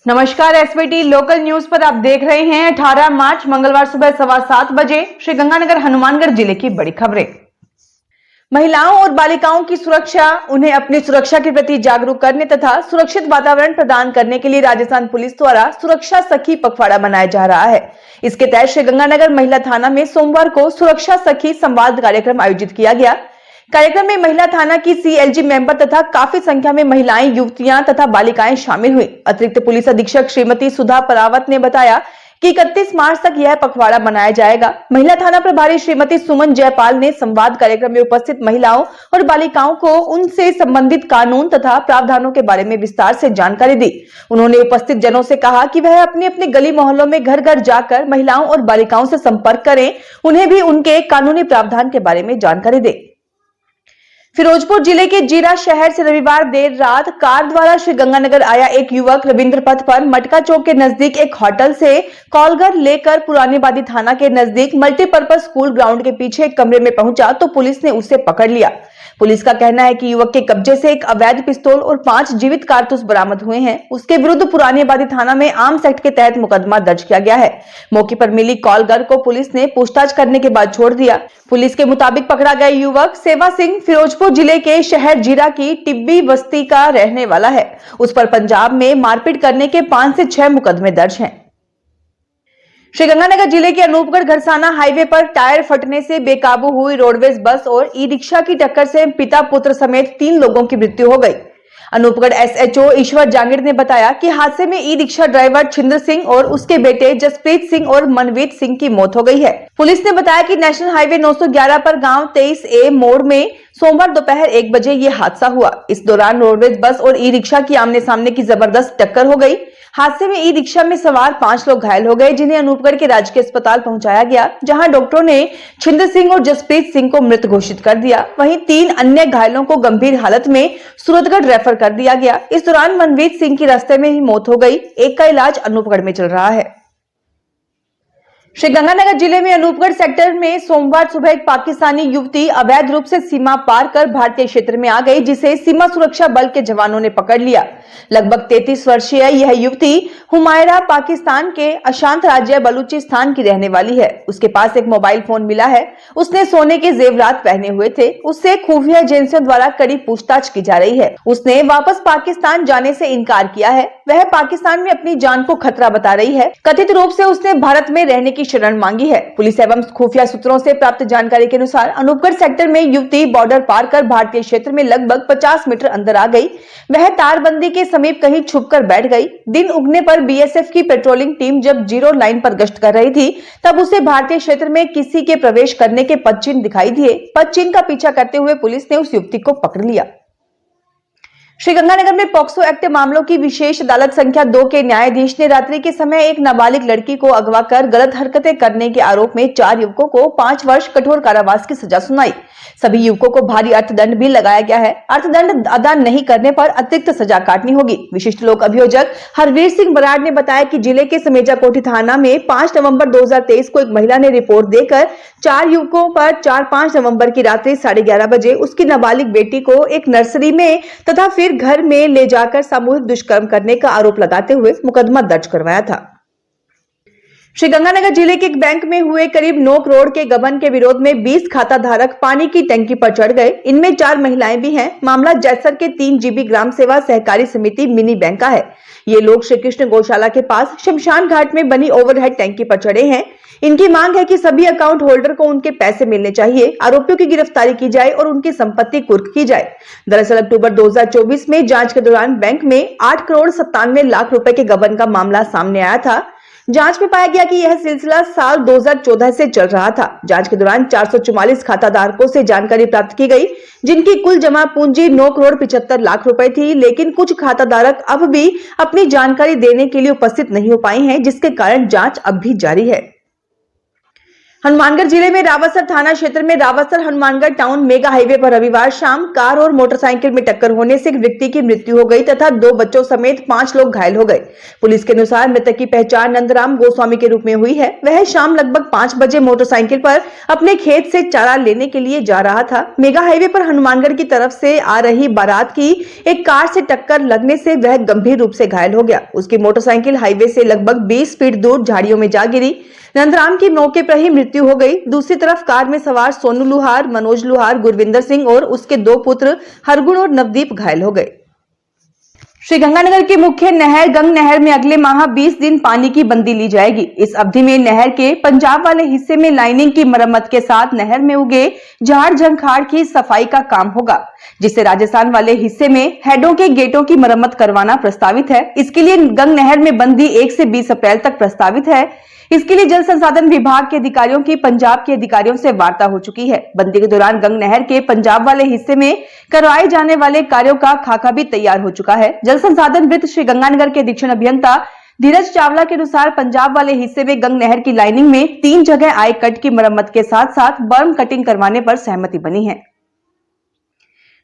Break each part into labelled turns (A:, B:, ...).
A: नमस्कार, SBT local news पर आप देख रहे हैं 18 मार्च मंगलवार सुबह 7:15 बजे श्रीगंगानगर हनुमानगढ़ जिले की बड़ी खबरें। महिलाओं और बालिकाओं की सुरक्षा, उन्हें अपनी सुरक्षा के प्रति जागरूक करने तथा सुरक्षित वातावरण प्रदान करने के लिए राजस्थान पुलिस द्वारा सुरक्षा सखी पखवाड़ा मनाया जा रहा है। इसके तहत श्रीगंगानगर महिला थाना में सोमवार को सुरक्षा सखी संवाद कार्यक्रम आयोजित किया गया। कार्यक्रम में महिला थाना की सीएलजी मेंबर तथा काफी संख्या में महिलाएं, युवतियां तथा बालिकाएं शामिल हुई। अतिरिक्त पुलिस अधीक्षक श्रीमती सुधा परावत ने बताया कि 31 मार्च तक यह पखवाड़ा मनाया जाएगा। महिला थाना प्रभारी श्रीमती सुमन जयपाल ने संवाद कार्यक्रम में उपस्थित महिलाओं और बालिकाओं को उनसे संबंधित कानून तथा प्रावधानों के बारे में विस्तार से जानकारी दी। उन्होंने उपस्थित जनों से कहा कि वह अपने अपने गली मोहल्लों में घर घर जाकर महिलाओं और बालिकाओं से संपर्क करें, उन्हें भी उनके कानूनी प्रावधान के बारे में जानकारी दें। फिरोजपुर जिले के जीरा शहर से रविवार देर रात कार द्वारा श्रीगंगानगर आया एक युवक रविंद्र पथ पर मटका चौक के नजदीक एक होटल से कॉलघर लेकर पुरानी बादी थाना के नजदीक मल्टीपर्पज स्कूल ग्राउंड के पीछे एक कमरे में पहुंचा तो पुलिस ने उसे पकड़ लिया। पुलिस का कहना है कि युवक के कब्जे से एक अवैध पिस्तौल और 5 जीवित कारतूस बरामद हुए हैं। उसके विरुद्ध पुरानी आबादी थाना में आर्म्स एक्ट के तहत मुकदमा दर्ज किया गया है। मौके पर मिली कॉलगर को पुलिस ने पूछताछ करने के बाद छोड़ दिया। पुलिस के मुताबिक पकड़ा गया युवक सेवा सिंह फिरोजपुर जिले के शहर जीरा की टिब्बी बस्ती का रहने वाला है। उस पर पंजाब में मारपीट करने के 5 से 6 मुकदमे दर्ज हैं। श्रीगंगानगर जिले के अनूपगढ़ घरसाना हाईवे पर टायर फटने से बेकाबू हुई रोडवेज बस और ई रिक्शा की टक्कर से पिता पुत्र समेत 3 लोगों की मृत्यु हो गई। अनूपगढ़ एसएचओ ईश्वर जांगिड़ ने बताया कि हादसे में e rickshaw driver Chhinder Singh और उसके बेटे जसप्रीत सिंह और मनवीत सिंह की मौत हो गई है। पुलिस ने बताया कि नेशनल हाईवे 911 पर गांव 23A मोड़ में सोमवार दोपहर 1 बजे ये हादसा हुआ। इस दौरान रोडवेज बस और ई रिक्शा की आमने सामने की जबरदस्त टक्कर हो गई। हादसे में ई रिक्शा में सवार 5 लोग घायल हो गए, जिन्हें अनूपगढ़ के राजकीय अस्पताल पहुंचाया गया, जहां डॉक्टरों ने छिंदर सिंह और जसप्रीत सिंह को मृत घोषित कर दिया। वहीं 3 अन्य घायलों को गंभीर हालत में सूरतगढ़ रेफर कर दिया गया। इस दौरान मनवीत सिंह की रास्ते में ही मौत हो गई। एक का इलाज अनूपगढ़ में चल रहा है। श्रीगंगानगर जिले में अनूपगढ़ सेक्टर में सोमवार सुबह एक पाकिस्तानी युवती अवैध रूप से सीमा पार कर भारतीय क्षेत्र में आ गई, जिसे सीमा सुरक्षा बल के जवानों ने पकड़ लिया। लगभग 33 वर्षीय यह युवती हुमायरा पाकिस्तान के अशांत राज्य बलूचिस्तान की रहने वाली है। उसके पास एक मोबाइल फोन मिला है। उसने सोने के जेवरात पहने हुए थे। उससे खुफिया एजेंसियों द्वारा कड़ी पूछताछ की जा रही है। उसने वापस पाकिस्तान जाने से इनकार किया है। वह पाकिस्तान में अपनी जान को खतरा बता रही है। कथित रूप से उसने भारत में रहने की शरण मांगी है। पुलिस एवं खुफिया सूत्रों से प्राप्त जानकारी के अनुसार अनूपगढ़ सेक्टर में युवती बॉर्डर पार कर भारतीय क्षेत्र में लगभग 50 मीटर अंदर आ गई। वह तारबंदी के समीप कहीं छुपकर बैठ गई। दिन उगने पर बीएसएफ की पेट्रोलिंग टीम जब जीरो लाइन पर गश्त कर रही थी, तब उसे भारतीय क्षेत्र में किसी के प्रवेश करने के पद चिन्ह दिखाई दिए। पद चिन्ह का पीछा करते हुए पुलिस ने उस युवती को पकड़ लिया। श्रीगंगानगर में पॉक्सो एक्ट मामलों की विशेष अदालत संख्या 2 के न्यायाधीश ने रात्रि के समय एक नाबालिग लड़की को अगवा कर गलत हरकतें करने के आरोप में 4 युवकों को 5 वर्ष कठोर कारावास की सजा सुनाई। सभी युवकों को भारी अर्थदंड भी लगाया गया है। अर्थदंड अदा नहीं करने पर अतिरिक्त सजा काटनी होगी। विशिष्ट लोक अभियोजक हरवीर सिंह बराड़ ने बताया कि जिले के समेजा कोठी थाना में 5 नवंबर 2023 को एक महिला ने रिपोर्ट देकर 4 युवकों पर 4-5 नवंबर की रात्रि 11:30 बजे उसकी नाबालिग बेटी को एक नर्सरी में तथा फिर घर में ले जाकर सामूहिक दुष्कर्म करने का आरोप लगाते हुए मुकदमा दर्ज करवाया था। श्रीगंगानगर जिले के एक बैंक में हुए करीब 9 करोड़ के गबन के विरोध में 20 खाता धारक पानी की टंकी पर चढ़ गए। इनमें 4 महिलाएं भी हैं। मामला जैसर के 3 जीबी ग्राम सेवा सहकारी समिति मिनी बैंक का है। ये लोग श्री कृष्ण गौशाला के पास शमशान घाट में बनी ओवरहेड टंकी पर चढ़े हैं। इनकी मांग है कि सभी अकाउंट होल्डर को उनके पैसे मिलने चाहिए, आरोपियों की गिरफ्तारी की जाए और उनकी संपत्ति कुर्क की जाए। दरअसल अक्टूबर 2024 में जांच के दौरान बैंक में 8 करोड़ 97 लाख रुपए के गबन का मामला सामने आया था। जांच में पाया गया कि यह सिलसिला साल 2014 से चल रहा था। जांच के दौरान 444 खाताधारकों से जानकारी प्राप्त की गई, जिनकी कुल जमा पूंजी 9 करोड़ 75 लाख रुपए थी, लेकिन कुछ खाताधारक अब भी अपनी जानकारी देने के लिए उपस्थित नहीं हो पाए हैं, जिसके कारण जांच अब भी जारी है। हनुमानगढ़ जिले में रावतसर थाना क्षेत्र में Rawatsar Hanumangarh town mega highway पर रविवार शाम कार और मोटरसाइकिल में टक्कर होने से एक व्यक्ति की मृत्यु हो गई तथा 2 बच्चों समेत 5 लोग घायल हो गए। पुलिस के अनुसार मृतक की पहचान नंदराम गोस्वामी के रूप में हुई है। वह शाम लगभग 5 बजे मोटरसाइकिल पर अपने खेत से चारा लेने के लिए जा रहा था। मेगा हाईवे पर हनुमानगढ़ की तरफ से आ रही बारात की एक कार से टक्कर लगने से वह गंभीर रूप से घायल हो गया। उसकी मोटरसाइकिल हाईवे से लगभग 20 फीट दूर झाड़ियों में जा गिरी। नंदराम की मौके पर ही मृत्यु हो गई। दूसरी तरफ कार में सवार सोनू लुहार, मनोज लुहार, गुरविंदर सिंह और उसके 2 पुत्र हरगुण और नवदीप घायल हो गए। श्रीगंगानगर की मुख्य नहर गंग नहर में अगले माह 20 दिन पानी की बंदी ली जाएगी। इस अवधि में नहर के पंजाब वाले हिस्से में लाइनिंग की मरम्मत के साथ नहर में उगे झाड़ झंखाड़ की सफाई का काम होगा, जिससे राजस्थान वाले हिस्से में हेडों के गेटों की मरम्मत करवाना प्रस्तावित है। इसके लिए गंग नहर में बंदी 1 से 20 अप्रैल तक प्रस्तावित है। इसके लिए जल संसाधन विभाग के अधिकारियों की पंजाब के अधिकारियों से वार्ता हो चुकी है। बंदी के दौरान गंग नहर के पंजाब वाले हिस्से में करवाए जाने वाले कार्यों का खाका भी तैयार हो चुका है। जल संसाधन वृत्त श्रीगंगानगर के अधीक्षण अभियंता धीरज चावला के अनुसार पंजाब वाले हिस्से में गंग नहर की लाइनिंग में 3 जगह आय कट की मरम्मत के साथ साथ बर्म कटिंग करवाने पर सहमति बनी है।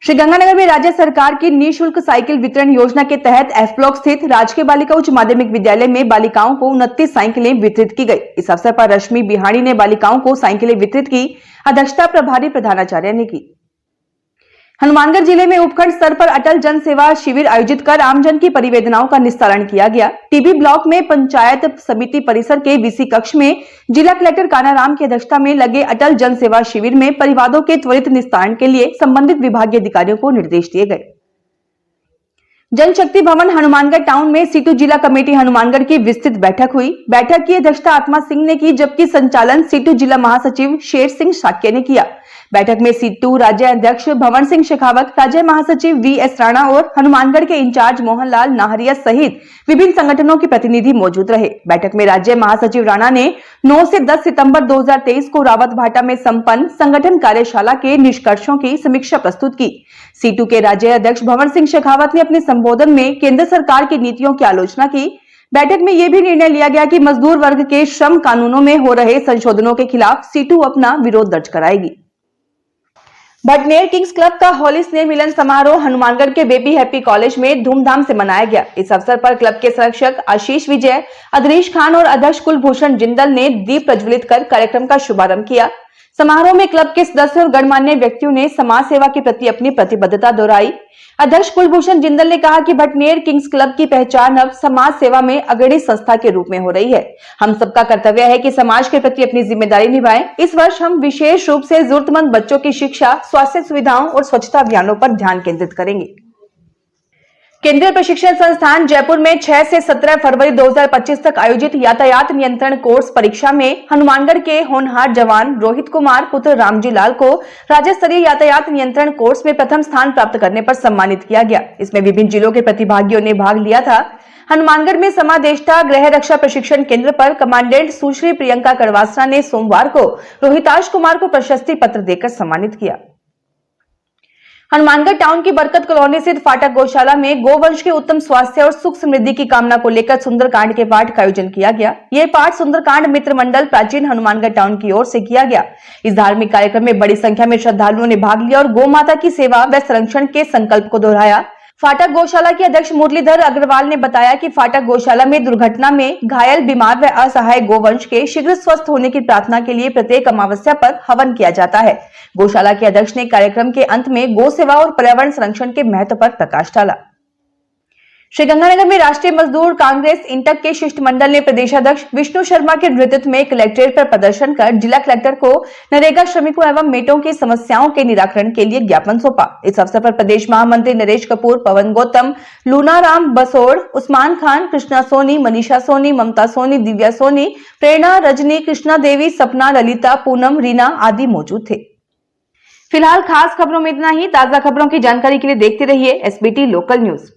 A: श्रीगंगानगर में राज्य सरकार की निःशुल्क साइकिल वितरण योजना के तहत एफ ब्लॉक स्थित राजकीय बालिका उच्च माध्यमिक विद्यालय में बालिकाओं को 29 साइकिलें वितरित की गई। इस अवसर पर रश्मि बिहाड़ी ने बालिकाओं को साइकिलें वितरित की। अध्यक्षता प्रभारी प्रधानाचार्य ने की। हनुमानगढ़ जिले में उपखंड स्तर पर अटल जन सेवा शिविर आयोजित कर आमजन की परिवेदनाओं का निस्तारण किया गया। टीबी ब्लॉक में पंचायत समिति परिसर के वीसी कक्ष में जिला कलेक्टर कानाराम की अध्यक्षता में लगे अटल जन सेवा शिविर में परिवादों के त्वरित निस्तारण के लिए संबंधित विभागीय अधिकारियों को निर्देश दिए गए। जनशक्ति भवन हनुमानगढ़ टाउन में सीटू जिला कमेटी हनुमानगढ़ की विस्तृत बैठक हुई। बैठक की अध्यक्षता आत्मा सिंह ने की, जबकि संचालन सीटू जिला महासचिव शेर सिंह शाक्य ने किया। बैठक में सीटू राज्य अध्यक्ष भवन सिंह शेखावत, राज्य महासचिव वी.एस. राणा और हनुमानगढ़ के इंचार्ज मोहनलाल नाहरिया सहित विभिन्न संगठनों के प्रतिनिधि मौजूद रहे। बैठक में राज्य महासचिव राणा ने 9 से 10 सितंबर 2023 को रावत भाटा में संपन्न संगठन कार्यशाला के निष्कर्षों की समीक्षा प्रस्तुत की। सीटू के राज्य अध्यक्ष भवन सिंह शेखावत ने अपने संबोधन में केंद्र सरकार की नीतियों की आलोचना की। बैठक में यह भी निर्णय लिया गया कि मजदूर वर्ग के श्रम कानूनों में हो रहे संशोधनों के खिलाफ सीटू अपना विरोध दर्ज कराएगी। भटनेर किंग्स क्लब का होली स्नेह मिलन समारोह हनुमानगढ़ के बेबी हैप्पी कॉलेज में धूमधाम से मनाया गया। इस अवसर पर क्लब के संरक्षक आशीष विजय, अधरीश खान और अध्यक्ष कुलभूषण जिंदल ने दीप प्रज्वलित कर कार्यक्रम का शुभारंभ किया। समारोह में क्लब के सदस्यों और गणमान्य व्यक्तियों ने समाज सेवा के प्रति अपनी प्रतिबद्धता दोहराई। अध्यक्ष कुलभूषण जिंदल ने कहा कि भटनेर किंग्स क्लब की पहचान अब समाज सेवा में अग्रणी संस्था के रूप में हो रही है। हम सबका कर्तव्य है कि समाज के प्रति अपनी जिम्मेदारी निभाएं। इस वर्ष हम विशेष रूप से जरूरतमंद बच्चों की शिक्षा, स्वास्थ्य सुविधाओं और स्वच्छता अभियानों पर ध्यान केंद्रित करेंगे। केंद्रीय प्रशिक्षण संस्थान जयपुर में 6 से 17 फरवरी 2025 तक आयोजित यातायात नियंत्रण कोर्स परीक्षा में हनुमानगढ़ के होनहार जवान रोहित कुमार पुत्र रामजी लाल को राज्य स्तरीय यातायात नियंत्रण कोर्स में प्रथम स्थान प्राप्त करने पर सम्मानित किया गया। इसमें विभिन्न जिलों के प्रतिभागियों ने भाग लिया था। हनुमानगढ़ में समादेष्टा गृह रक्षा प्रशिक्षण केंद्र पर कमांडेंट सुश्री प्रियंका कड़वासरा ने सोमवार को रोहिताश कुमार को प्रशस्ति पत्र देकर सम्मानित किया। हनुमानगढ़ टाउन की बरकत कॉलोनी स्थित फाटक गौशाला में गोवंश के उत्तम स्वास्थ्य और सुख समृद्धि की कामना को लेकर सुंदरकांड के पाठ का आयोजन किया गया। यह पाठ सुंदरकांड मित्र मंडल प्राचीन हनुमानगढ़ टाउन की ओर से किया गया। इस धार्मिक कार्यक्रम में बड़ी संख्या में श्रद्धालुओं ने भाग लिया और गौ माता की सेवा व संरक्षण के संकल्प को दोहराया। फाटक गौशाला के अध्यक्ष मुरलीधर अग्रवाल ने बताया कि फाटक गौशाला में दुर्घटना में घायल, बीमार व असहाय गोवंश के शीघ्र स्वस्थ होने की प्रार्थना के लिए प्रत्येक अमावस्या पर हवन किया जाता है। गौशाला के अध्यक्ष ने कार्यक्रम के अंत में गौ सेवा और पर्यावरण संरक्षण के महत्व पर प्रकाश डाला। श्रीगंगानगर में राष्ट्रीय मजदूर कांग्रेस इंटक के शिष्टमंडल ने प्रदेशाध्यक्ष विष्णु शर्मा के नेतृत्व में कलेक्ट्रेट पर प्रदर्शन कर जिला कलेक्टर को नरेगा श्रमिकों एवं मेटों की समस्याओं के निराकरण के लिए ज्ञापन सौंपा। इस अवसर पर प्रदेश महामंत्री नरेश कपूर, पवन गौतम, लूनाराम बसोड़, उस्मान खान, कृष्णा सोनी, मनीषा सोनी, ममता सोनी, दिव्या सोनी, प्रेरणा, रजनी, कृष्णा देवी, सपना, ललिता, पूनम, रीना आदि मौजूद थे। फिलहाल खास खबरों में इतना ही। ताजा खबरों की जानकारी के लिए देखते रहिए एसबीटी लोकल न्यूज।